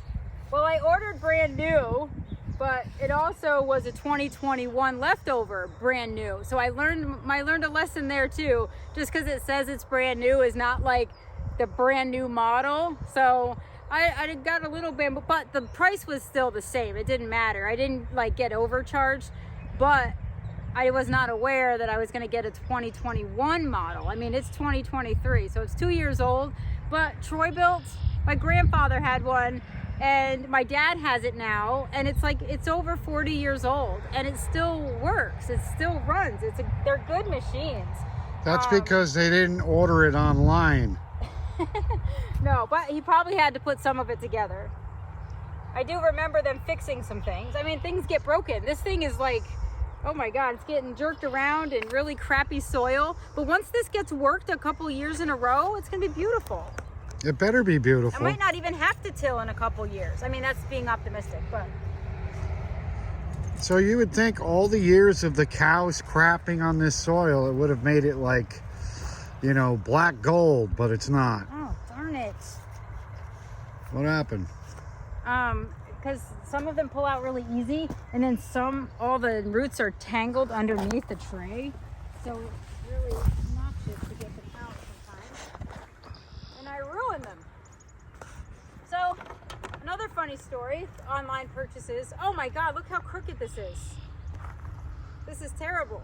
Well, I ordered brand new, but it also was a 2021 leftover brand new. So I learned a lesson there too. Just because it says it's brand new is not like the brand new model. So I got a little bit, but the price was still the same. It didn't matter. I didn't like get overcharged, but I was not aware that I was going to get a 2021 model. I mean, it's 2023, so it's 2 years old. But Troy built, my grandfather had one, and my dad has it now, and it's like, it's over 40 years old, and it still works. It still runs. They're good machines. That's because they didn't order it online. No, but he probably had to put some of it together. I do remember them fixing some things. I mean, things get broken. This thing is like, oh my God, it's getting jerked around in really crappy soil. But once this gets worked a couple years in a row, it's gonna be beautiful. It better be beautiful. I might not even have to till in a couple years. I mean, that's being optimistic, but. So you would think all the years of the cows crapping on this soil, it would have made it like, you know, black gold, but it's not. Oh, darn it. What happened? Because some of them pull out really easy, and then all the roots are tangled underneath the tray. So it's really obnoxious to get them out sometimes. And I ruin them. So, another funny story, online purchases. Oh my God, look how crooked this is. This is terrible.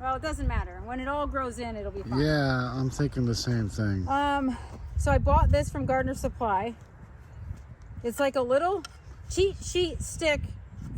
Well, it doesn't matter. When it all grows in, it'll be fine. Yeah, I'm thinking the same thing. So I bought this from Gardener Supply. It's like a little cheat sheet stick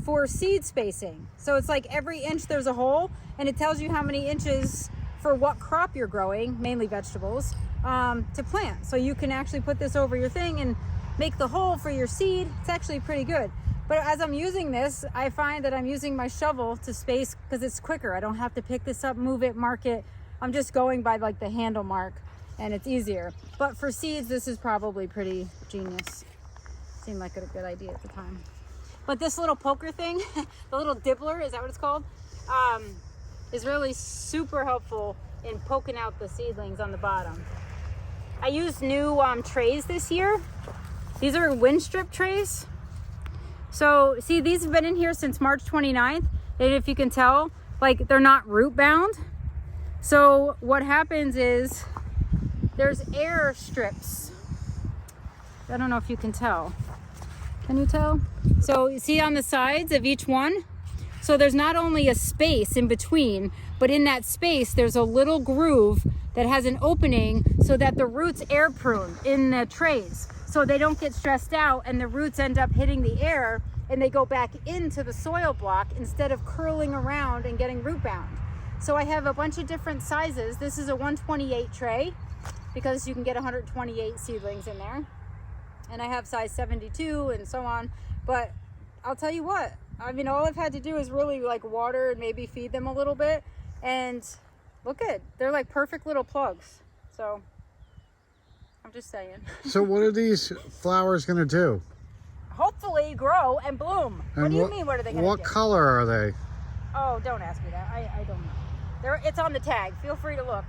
for seed spacing. So it's like every inch there's a hole, and it tells you how many inches for what crop you're growing, mainly vegetables, to plant. So you can actually put this over your thing and make the hole for your seed. It's actually pretty good. But as I'm using this, I find that I'm using my shovel to space because it's quicker. I don't have to pick this up, move it, mark it. I'm just going by like the handle mark, and it's easier. But for seeds, this is probably pretty genius. Seemed like a good idea at the time. But this little poker thing, the little dibbler, is that what it's called? Is really super helpful in poking out the seedlings on the bottom. I used new trays this year. These are Winstrip trays. So see, these have been in here since March 29th. And if you can tell, like, they're not root bound. So what happens is there's air strips. I don't know if you can tell. Can you tell? So you see on the sides of each one? So there's not only a space in between, but in that space there's a little groove that has an opening so that the roots air prune in the trays. so they don't get stressed out and the roots end up hitting the air and they go back into the soil block instead of curling around and getting root bound. So I have a bunch of different sizes. This is a 128 tray because you can get 128 seedlings in there. And I have size 72 and so on. But I'll tell you what, I mean, all I've had to do is really like water and maybe feed them a little bit. And look at, they're like perfect little plugs. So I'm just saying. So what are these flowers gonna do? Hopefully grow and bloom. And what do you mean, what are they gonna do? What color are they? Oh, don't ask me that. I don't know. It's on the tag. Feel free to look.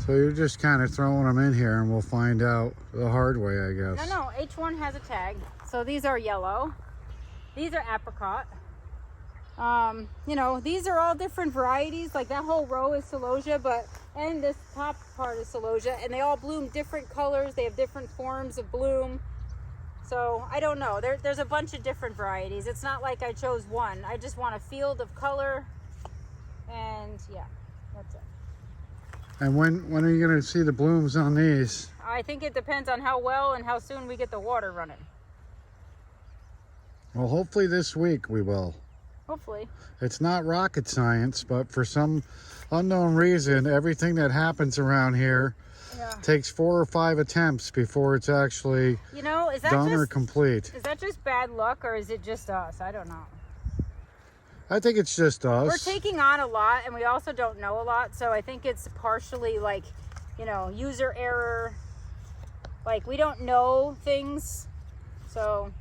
So you're just kind of throwing them in here and we'll find out the hard way, I guess. No, each one has a tag. So these are yellow. These are apricot. You know, these are all different varieties. Like that whole row is celosia, and this top part is celosia, and they all bloom different colors. They have different forms of bloom. So I don't know. There's a bunch of different varieties. It's not like I chose one. I just want a field of color, and yeah, that's it. And when are you going to see the blooms on these? I think it depends on how well and how soon we get the water running. Well, hopefully this week we will. Hopefully. It's not rocket science, but for some unknown reason, everything that happens around here takes 4 or 5 attempts before it's actually is that done or complete. Is that just bad luck, or is it just us? I don't know. I think it's just us. We're taking on a lot, and we also don't know a lot, so I think it's partially like, user error. Like, we don't know things, so...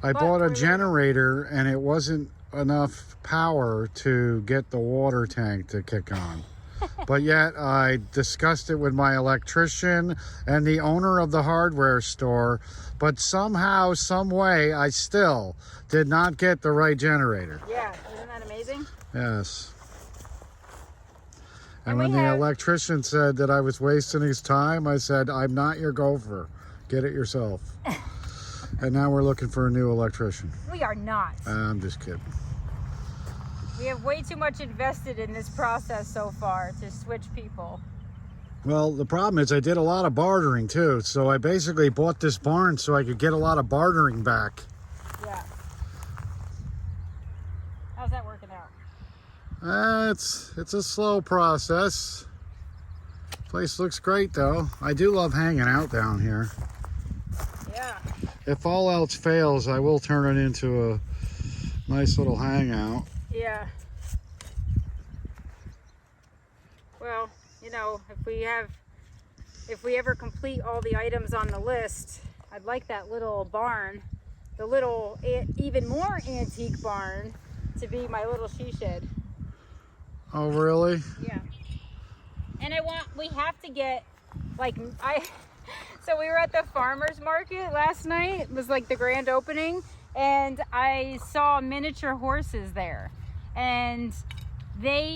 I bought a generator, and it wasn't enough power to get the water tank to kick on. But yet I discussed it with my electrician and the owner of the hardware store, but somehow, some way, I still did not get the right generator. Yeah, isn't that amazing? Yes. And when the electrician said that I was wasting his time, I said, I'm not your gopher. Get it yourself. And now we're looking for a new electrician. We are not. I'm just kidding. We have way too much invested in this process so far to switch people. Well, the problem is I did a lot of bartering too. So I basically bought this barn so I could get a lot of bartering back. Yeah. How's that working out? It's a slow process. Place looks great though. I do love hanging out down here. Yeah. If all else fails, I will turn it into a nice little hangout. Yeah. Well, if we ever complete all the items on the list, I'd like that little barn, the little even more antique barn, to be my little she shed. Oh, really? Yeah. And we have to get, so we were at the farmer's market last night. It was like the grand opening, and I saw miniature horses there. And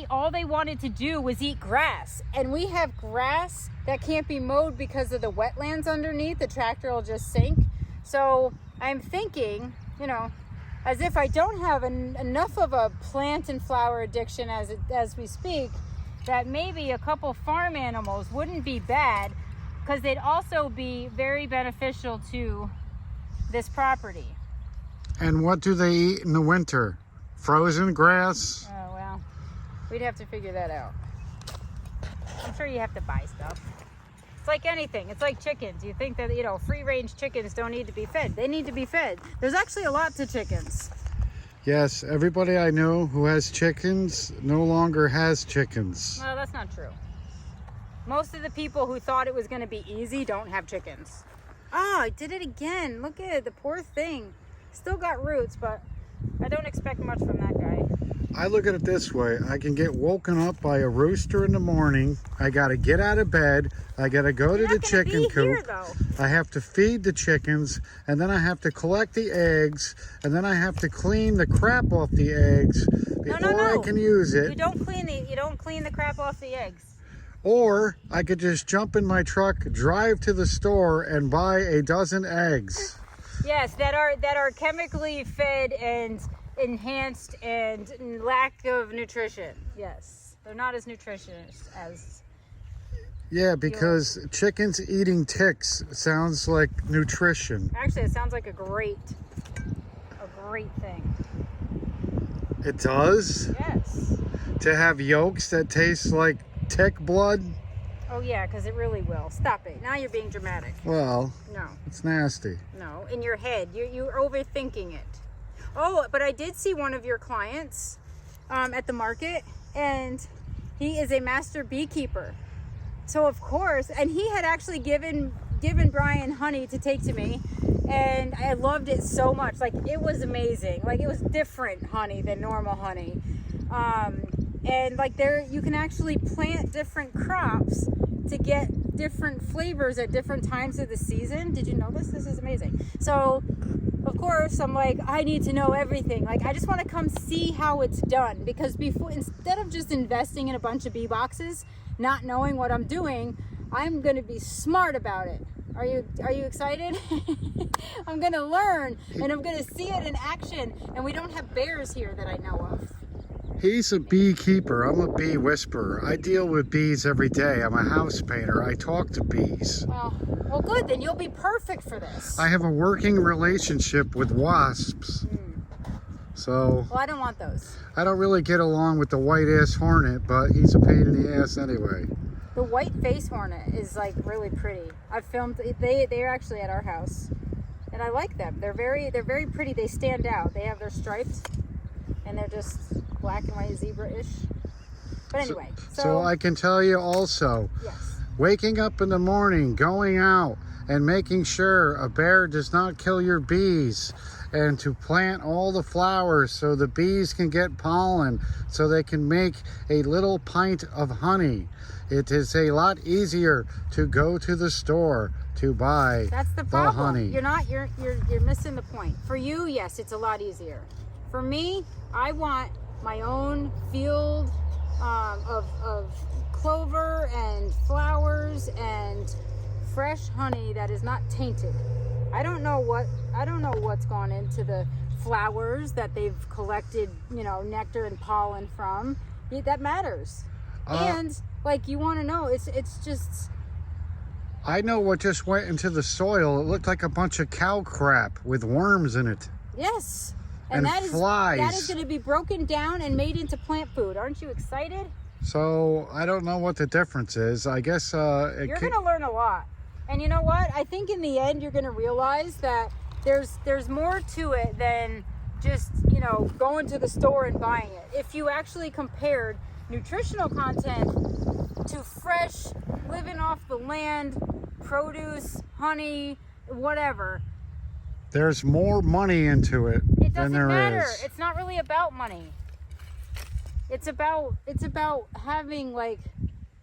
all they wanted to do was eat grass. And we have grass that can't be mowed because of the wetlands underneath. The tractor will just sink. So I'm thinking, as if I don't have enough of a plant and flower addiction as we speak, that maybe a couple farm animals wouldn't be bad, because they'd also be very beneficial to this property. And what do they eat in the winter? Frozen grass? Oh, well, we'd have to figure that out. I'm sure you have to buy stuff. It's like anything. It's like chickens. You think that, free-range chickens don't need to be fed. They need to be fed. There's actually a lot to chickens. Yes, everybody I know who has chickens no longer has chickens. Well, that's not true. Most of the people who thought it was going to be easy don't have chickens. Oh, I did it again. Look at it, the poor thing. Still got roots, but I don't expect much from that guy. I look at it this way. I can get woken up by a rooster in the morning. I got to get out of bed. I got to go to the chicken coop. I have to feed the chickens, and then I have to collect the eggs, and then I have to clean the crap off the eggs before I can use it. You don't clean the crap off the eggs. Or I could just jump in my truck, drive to the store, and buy a dozen eggs. Yes, that are chemically fed and enhanced and lack of nutrition. Yes, they're not as nutritious as Yeah, because chickens eating ticks sounds like nutrition. Actually, it sounds like a great thing. It does? Yes. To have yolks that taste like tick blood? Oh yeah, because it really will. Stop it. Now you're being dramatic. Well, No. it's nasty. No, in your head. You're overthinking it. Oh, but I did see one of your clients at the market, and he is a master beekeeper. So of course, and he had actually given Bryan honey to take to me, and I loved it so much. Like, it was amazing. Like, it was different honey than normal honey. And like, there you can actually plant different crops to get different flavors at different times of the season. Did you know this? This is amazing. So of course I'm like, I need to know everything. Like, I just want to come see how it's done, because before, instead of just investing in a bunch of bee boxes, not knowing what I'm doing, I'm going to be smart about it. Are you excited? I'm going to learn, and I'm going to see it in action. And we don't have bears here that I know of. He's a beekeeper. I'm a bee whisperer. I deal with bees every day. I'm a house painter. I talk to bees. Well, good. Then you'll be perfect for this. I have a working relationship with wasps. So, Well, I don't want those. I don't really get along with the white-ass hornet, but he's a pain in the ass anyway. The white face hornet is like really pretty. I've filmed. They're actually at our house, and I like them. They're very pretty. They stand out. They have their stripes, and they're just black and white zebra-ish. But anyway, So I can tell you also, yes. waking up in the morning, going out, and making sure a bear does not kill your bees, and to plant all the flowers so the bees can get pollen, so they can make a little pint of honey. It is a lot easier to go to the store to buy That's the problem. honey. You're missing the point. For you, yes, it's a lot easier. For me, I want my own field of clover and flowers and fresh honey that is not tainted. I don't know what's gone into the flowers that they've collected, nectar and pollen from. That matters. And like, you want to know, it's just. I know what just went into the soil. It looked like a bunch of cow crap with worms in it. Yes. And flies. That is going to be broken down and made into plant food. Aren't you excited? So I don't know what the difference is. I guess You're going to learn a lot. And you know what? I think in the end you're going to realize that there's more to it than just, going to the store and buying it. If you actually compared nutritional content to fresh, living off the land, produce, honey, whatever. There's more money into it, It than doesn't there matter. is. It's not really about money. It's about having like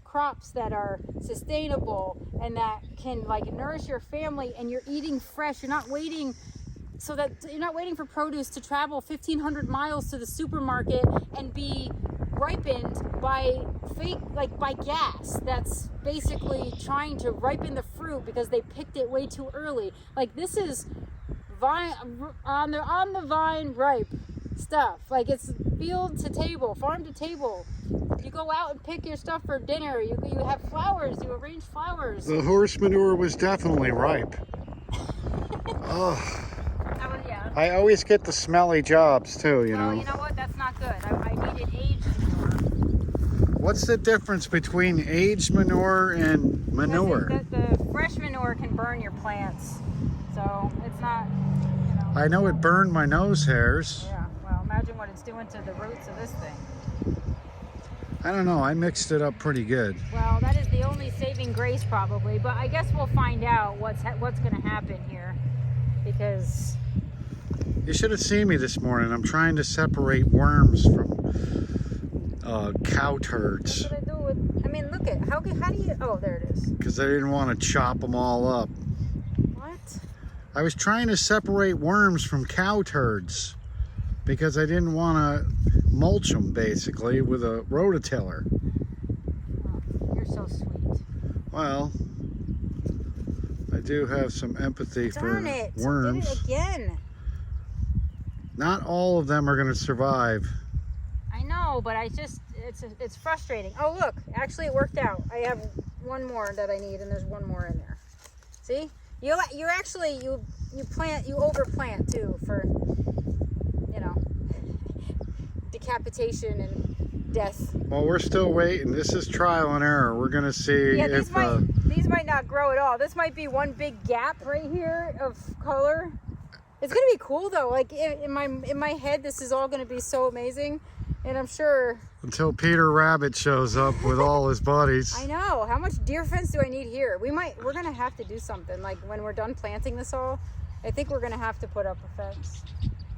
crops that are sustainable and that can like nourish your family, and you're eating fresh. You're not waiting for produce to travel 1,500 miles to the supermarket and be ripened by by gas that's basically trying to ripen the fruit because they picked it way too early. Like, this is vine on the vine ripe stuff. Like, it's field to table, farm to table. You go out and pick your stuff for dinner. You have flowers. You arrange flowers. The horse manure was definitely ripe. Ugh. Yeah. I always get the smelly jobs too, you know. Well, you know what? That's not good. I needed aged manure. What's the difference between aged manure and manure? The fresh manure can burn your plants, so it's not. I know it burned my nose hairs. Yeah. Well, imagine what it's doing to the roots of this thing. I don't know. I mixed it up pretty good. Well, that is the only saving grace, probably. But I guess we'll find out what's going to happen here, because. You should have seen me this morning. I'm trying to separate worms from cow turds. What should I do with? I mean, look at how do you? Oh, there it is. Because I didn't want to chop them all up. What? I was trying to separate worms from cow turds because I didn't want to mulch them, basically, with a rototiller. Oh, you're so sweet. Well, I do have some empathy Darn for it! worms. Did it again. Not all of them are going to survive. I know, but it's frustrating. Oh, look, actually it worked out. I have one more that I need, and there's one more in there. See? You're actually, you overplant too for, you know, decapitation and death. Well, we're still waiting. This is trial and error. We're gonna see Yeah, if these might not grow at all. This might be one big gap right here of color. It's gonna be cool though. Like in my head, this is all gonna be so amazing, and I'm sure. Until Peter Rabbit shows up with all his buddies. I know. How much deer fence do I need here? We're gonna have to do something. Like when we're done planting this all, I think we're gonna have to put up a fence.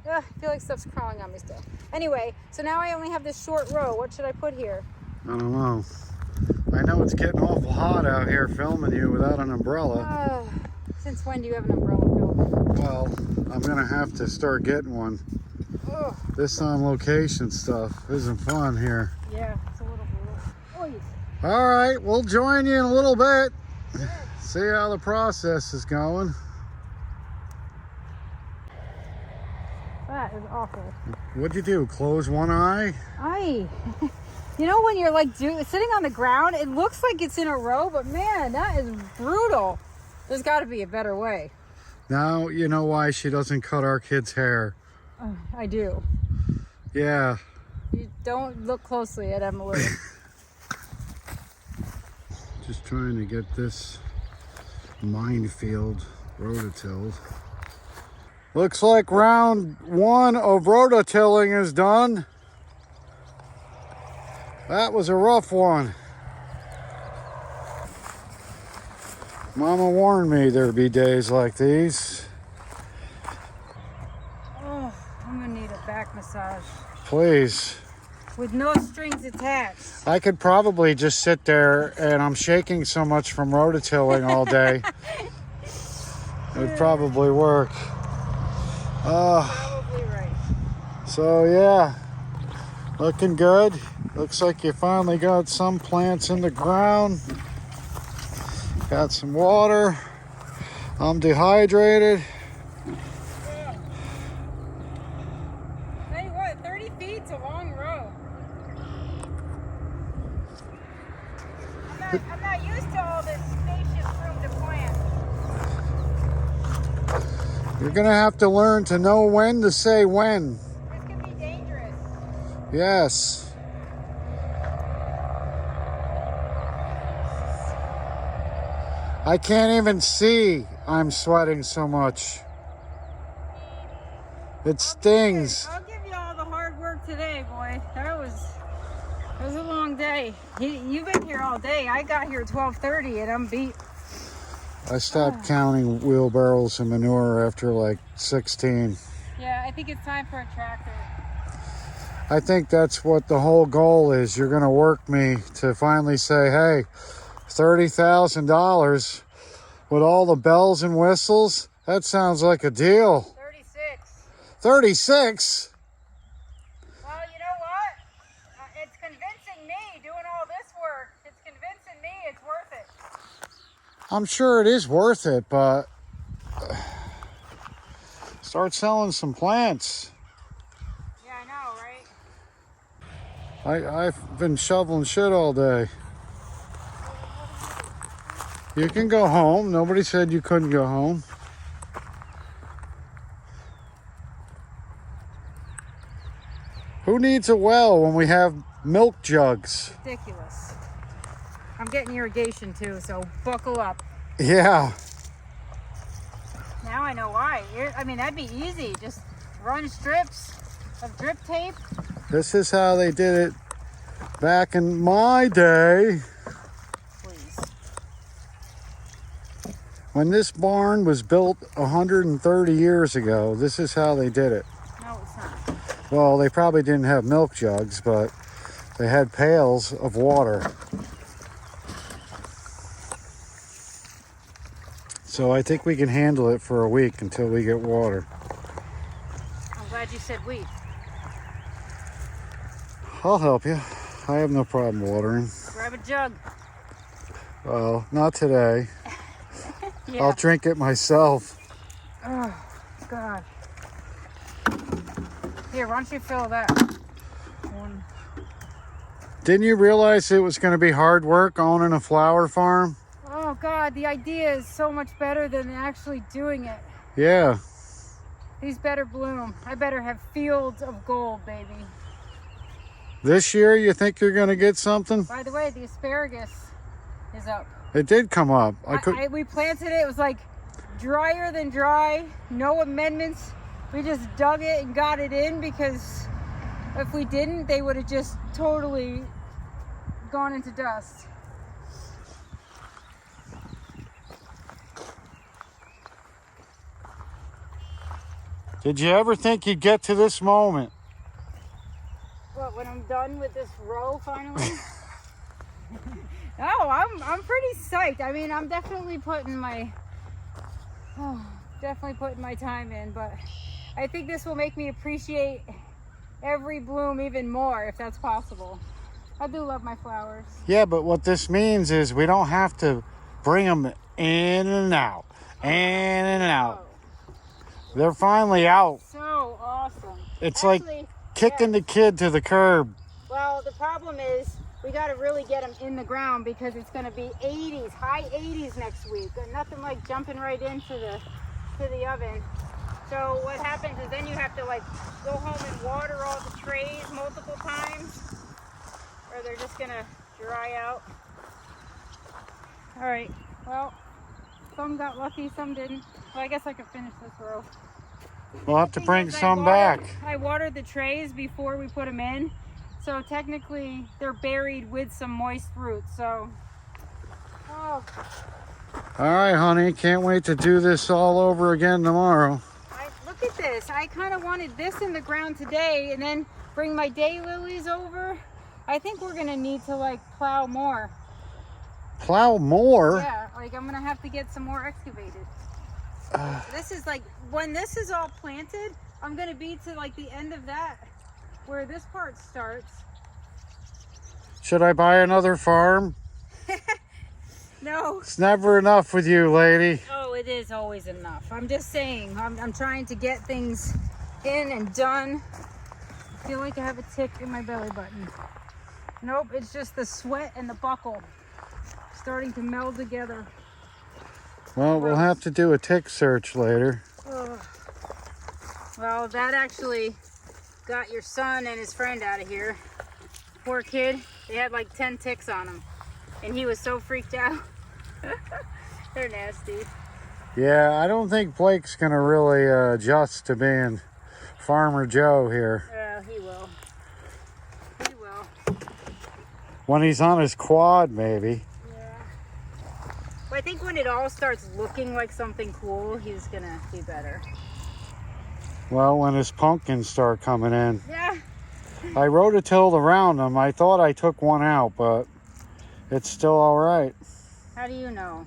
Ugh, I feel like stuff's crawling on me still. Anyway, so now I only have this short row. What should I put here? I don't know. I know it's getting awful hot out here filming you without an umbrella. Since when do you have an umbrella, Phil? Well, I'm gonna have to start getting one. Ugh. This on location stuff isn't fun here. Yeah, it's a little brutal. All right, we'll join you in a little bit. See how the process is going. That is awful. What'd you do? Close one eye? You know when you're like sitting on the ground, it looks like it's in a row, but man, that is brutal. There's got to be a better way. Now you know why she doesn't cut our kids' hair. I do. Yeah. You don't look closely at Emily. Just trying to get this minefield rototilled. Looks like round 1 of rototilling is done. That was a rough one. Mama warned me there'd be days like these. Oh, I'm gonna need a back massage. Please. With no strings attached. I could probably just sit there, and I'm shaking so much from rototilling all day. It would probably work. Probably right. So yeah, looking good. Looks like you finally got some plants in the ground. Got some water. I'm dehydrated. Hey, what? 30 feet's a long row. I'm not used to all this spacious room to plant. You're gonna have to learn to know when to say when. This could be dangerous. Yes. I can't even see. I'm sweating so much. It stings. I'll give you all the hard work today, boy. That was a long day. You've been here all day. I got here at 12:30 and I'm beat. I stopped counting wheelbarrows and manure after like 16. Yeah, I think it's time for a tractor. I think that's what the whole goal is. You're going to work me to finally say, hey, $30,000 with all the bells and whistles. That sounds like a deal. 36. 36? Well, you know what? It's convincing me doing all this work. It's convincing me it's worth it. I'm sure it is worth it, but start selling some plants. Yeah, I know, right? I've been shoveling shit all day. You can go home. Nobody said you couldn't go home. Who needs a well when we have milk jugs? Ridiculous. I'm getting irrigation too, so buckle up. Yeah. Now I know why. I mean, that'd be easy. Just run strips of drip tape. This is how they did it back in my day. Please. When this barn was built 130 years ago, this is how they did it. No, it's not. Well, they probably didn't have milk jugs, but they had pails of water. So I think we can handle it for a week until we get water. I'm glad you said we. I'll help you. I have no problem watering. Grab a jug. Well, not today. Yeah. I'll drink it myself. Oh, God. Here, why don't you fill that one? Didn't you realize it was going to be hard work owning a flower farm? Oh God, the idea is so much better than actually doing it. Yeah. These better bloom. I better have fields of gold, baby. This year, you think you're going to get something? By the way, the asparagus is up. It did come up. We planted it. It was like drier than dry. No amendments. We just dug it and got it in because if we didn't, they would have just totally gone into dust. Did you ever think you'd get to this moment? What, when I'm done with this row finally? No, I'm pretty psyched. I mean, I'm definitely putting my time in, but I think this will make me appreciate every bloom even more if that's possible. I do love my flowers. Yeah, but what this means is we don't have to bring them in and out, in and out. They're finally out. So awesome. It's Actually, like kicking the kid to the curb. Well, the problem is we got to really get them in the ground because it's going to be 80s, high 80s next week. Nothing like jumping right into the oven. So what happens is then you have to like go home and water all the trays multiple times, or they're just going to dry out. All right. Well, some got lucky, some didn't. Well, I guess I could finish this row. We'll have to bring some back. I watered the trays before we put them in. So technically they're buried with some moist roots. So, All right, honey. Can't wait to do this all over again tomorrow. Look at this. I kind of wanted this in the ground today and then bring my daylilies over. I think we're going to need to like plow more. Plow more? Yeah, like I'm going to have to get some more excavated. This is like, when this is all planted, I'm going to be to like the end of that, where this part starts. Should I buy another farm? No. It's never enough with you, lady. Oh, it is always enough. I'm just saying, I'm trying to get things in and done. I feel like I have a tick in my belly button. Nope, it's just the sweat and the buckle starting to meld together. Well, we'll have to do a tick search later. Well, that actually got your son and his friend out of here. Poor kid. They had like 10 ticks on him. And he was so freaked out. They're nasty. Yeah, I don't think Blake's going to really adjust to being Farmer Joe here. Yeah, he will. He will. When he's on his quad, maybe. Yeah. But I think when it all starts looking like something cool, he's going to be better. Well, when his pumpkins start coming in. Yeah. I rototilled around them. I thought I took one out, but it's still all right. How do you know?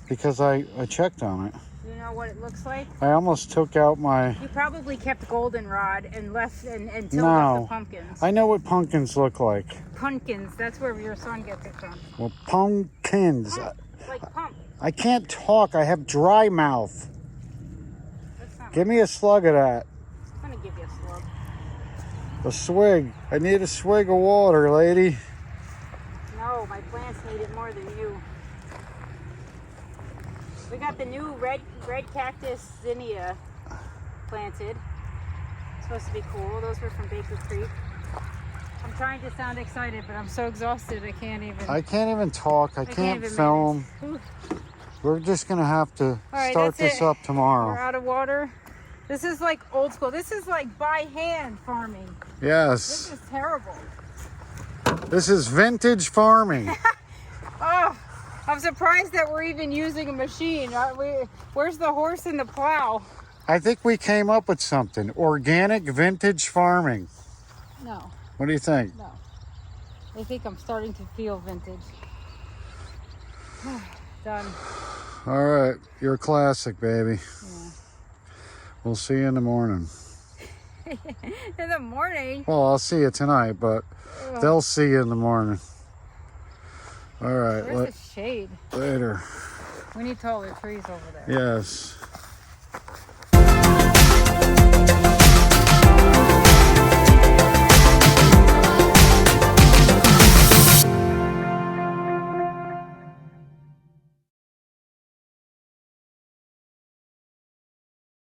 Because I checked on it. You know what it looks like? I almost took out my... You probably kept goldenrod and left and tilled up the pumpkins. I know what pumpkins look like. Pumpkins, that's where your son gets it from. Well, pumpkins. Pump, like pump. I can't talk. I have dry mouth. That's not Give me a slug of that. I'm gonna give you a slug. A swig. I need a swig of water, lady. No, my plants need it more than you. We got the new red cactus zinnia planted. It's supposed to be cool. Those were from Baker Creek. I'm trying to sound excited, but I'm so exhausted I can't even talk. I can't even film. manage. We're just going to have to right, start that's this it. up We're tomorrow. out of water. This is like old school. This is like by hand farming. Yes. This is terrible. This is vintage farming. Oh, I'm surprised that we're even using a machine. Where's the horse and the plow? I think we came up with something. Organic vintage farming. No, What do you think? no. I think I'm starting to feel vintage. Done. All right. You're a classic, baby. Yeah. We'll see you in the morning. In the morning? Well, I'll see you tonight, but they'll see you in the morning. All right. Where's the shade? Later. We need taller trees over there. Yes.